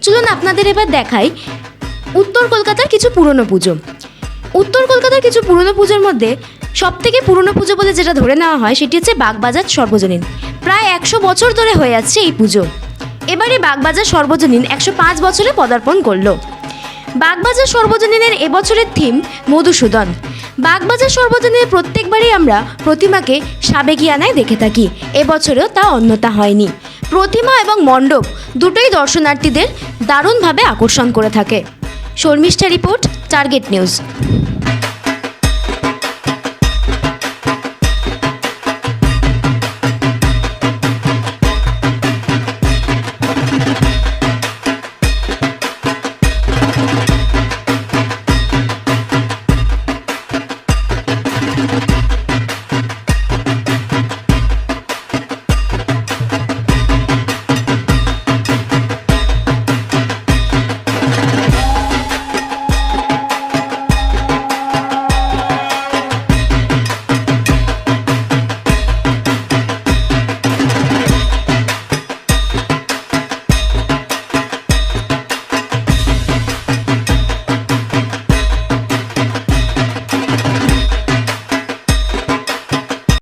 চলুন আপনাদের এবার দেখাই উত্তর কলকাতার কিছু পুরনো পুজো। উত্তর কলকাতার কিছু পুরনো পুজোর মধ্যে সবথেকে পুরনো পুজো বলে যেটা ধরে নেওয়া হয় সেটি হচ্ছে বাগবাজার সর্বজনীন। প্রায় 100 বছর ধরে হয়ে যাচ্ছে এই পুজো। এবারে বাগবাজার সর্বজনীন 105 বছরে পদার্পণ করলো। বাগবাজার সর্বজনীনের এবছরের থিম মধুসূদন। বাগবাজার সর্বজনীনের প্রত্যেকবারই আমরা প্রতিমাকে সাবেকিয়ানায় দেখে থাকি, এবছরেও তা অন্যথা হয়নি। প্রতিমা এবং মণ্ডপ দুটোই দর্শনার্থীদের দারুণভাবে আকর্ষণ করে থাকে। Sharmistha report, Target news.